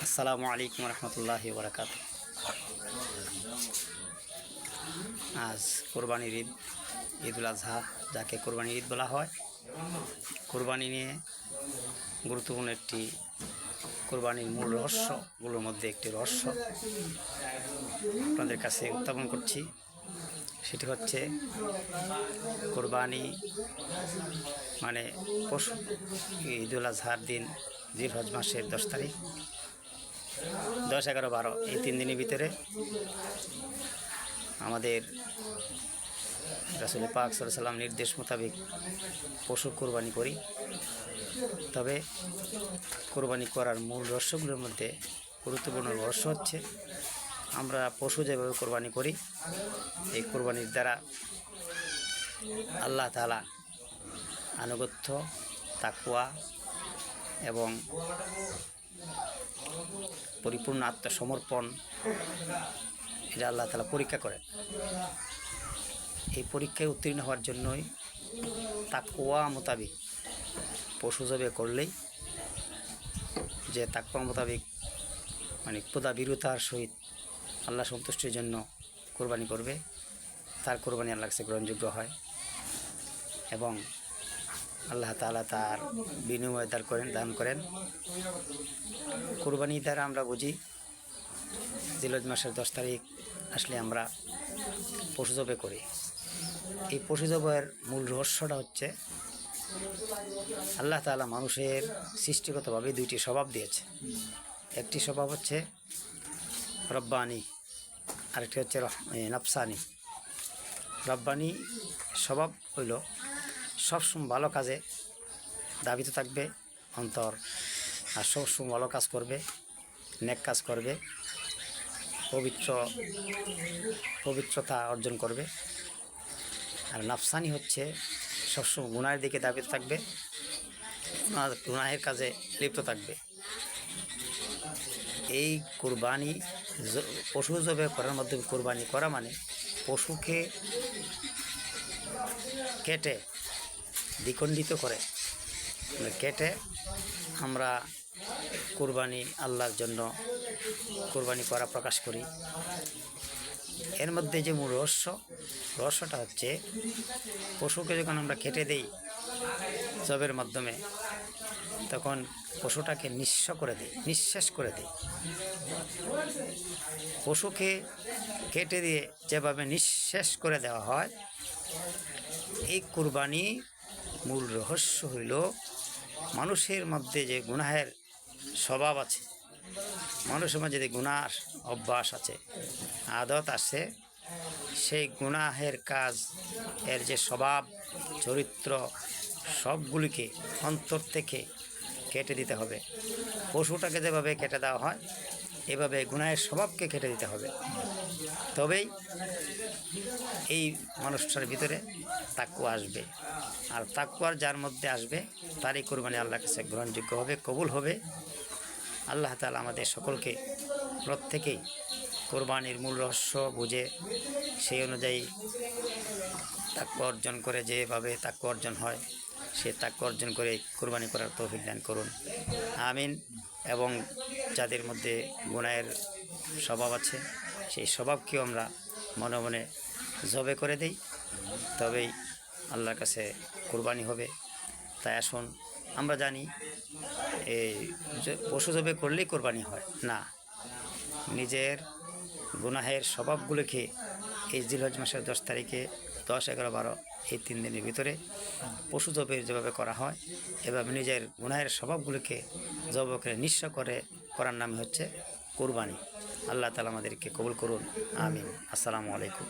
আসসালামু আলাইকুম রহমতুল্লাহি বরকাত। আজ কোরবানির ঈদ, ঈদুল আজহা, যাকে কোরবানির ঈদ বলা হয়। কোরবানি নিয়ে গুরুত্বপূর্ণ একটি কোরবানির মূল রহস্যগুলোর মধ্যে একটি রহস্য আপনাদের কাছে উত্থাপন করছি। সেটি হচ্ছে কোরবানি মানে পশু। ঈদুল আজহার দিন জিলহজ মাসের 10 তারিখ, 10, 11, 12 এই 3 দিনের ভিতরে আমাদের রাসূল পাক সাল্লাল্লাহু আলাইহি ওয়াসাল্লাম নির্দেশ মোতাবেক পশু কোরবানি করি। তবে কোরবানি করার মূল রহস্যগুলোর মধ্যে গুরুত্বপূর্ণ রহস্য হচ্ছে, আমরা পশু যেভাবে কোরবানি করি, এই কোরবানির দ্বারা আল্লাহ তাআলা আনুগত্য, তাকওয়া এবং পরিপূর্ণ আত্মসমর্পণ এটা আল্লাহ তাআলা পরীক্ষা করেন। এই পরীক্ষায় উত্তীর্ণ হওয়ার জন্যই তাকওয়া মোতাবেক পশু জবে করলেই, যে তাকওয়া মোতাবেক মানে ক্ষুধাভীরতার সহিত আল্লাহ সন্তুষ্টির জন্য কোরবানি করবে, তার কোরবানি আল্লাহর কাছে গ্রহণযোগ্য হয় এবং আল্লাহ তাআলা তার বিনিময় দান করেন। কোরবানি দ্বারা আমরা বুঝি, জিলহজ মাসের 10 তারিখ আসলে আমরা পশু জবে করি। এই পশু জবের মূল রহস্যটা হচ্ছে, আল্লাহ তাআলা মানুষের সৃষ্টিগতভাবে 2টি স্বভাব দিয়েছে। একটি স্বভাব হচ্ছে রব্বানি, আরেকটি হচ্ছে নফসানি। রব্বানি স্বভাব হইল সবসময় ভালো কাজে ধাবিত থাকবে অন্তর, আর সবসময় ভালো কাজ করবে, নেক কাজ করবে, পবিত্রতা অর্জন করবে। আর নফসানি হচ্ছে সবসময় গুনাহের দিকে ধাবিত থাকবে, গুনাহের কাজে লিপ্ত থাকবে। এই কোরবানি পশু জবে করার মাধ্যমে কোরবানি করা মানে পশুকে কেটে দ্বিখণ্ডিত করে কেটে আমরা কোরবানি আল্লাহর জন্য কোরবানি করা প্রকাশ করি। এর মধ্যে যে মূল রহস্যটা হচ্ছে, পশুকে যখন আমরা কেটে দেই জবের মাধ্যমে, তখন পশুটাকে নিঃশেষ করে দিই। পশুকে কেটে দিয়ে যেভাবে নিঃশেষ করে দেওয়া হয়, এই কোরবানি মূল রহস্য হইল মানুষের মধ্যে যে গুনাহের স্বভাব আছে, মানুষের মধ্যে যে গুনার অভ্যাস আছে, আদত আছে, সেই গুনাহের কাজ এর যে স্বভাব চরিত্র সবগুলিকে অন্তর থেকে কেটে দিতে হবে। পশুটাকে যেভাবে কেটে দেওয়া হয়, এভাবে গুনাহের স্বভাবকে কেটে দিতে হবে। তবেই এই মানুষটার ভিতরে তাকওয়া আসবে, আর তাকওয়ার যার মধ্যে আসবে তারই কোরবানি আল্লাহর কাছে গ্রহণযোগ্য হবে, কবুল হবে। আল্লাহ তাআলা আমাদের সকলকে প্রত্যেকেই কোরবানির মূল রহস্য বুঝে সেই অনুযায়ী তাকওয়া অর্জন করে, যেভাবে তাকওয়া অর্জন হয় সে তাকওয়া অর্জন করে কোরবানি করার তৌফিক দান করুন, আমিন। এবং যাদের মধ্যে গুনাহের স্বভাব আছে, সেই স্বভাবকেও আমরা মনে মনে জবে করে দেই, তবেই আল্লাহর কাছে কোরবানি হবে। তাই আসুন, আমরা জানি এই পশু জবে করলেই কোরবানি হয় না, নিজের গুনাহের স্বভাবগুলোকে এই জিলহজ মাসের 10 তারিখে, 10, 11, 12 এই 3 দিনের ভিতরে পশু জবে যেভাবে করা হয়, এভাবে নিজের গুনাহের স্বভাবগুলোকে জব করে নিঃস্ব করার নাম হচ্ছে কোরবানি। আল্লাহ তাআলা আমাদেরকে কবুল করুন, আমিন। আসসালামু আলাইকুম।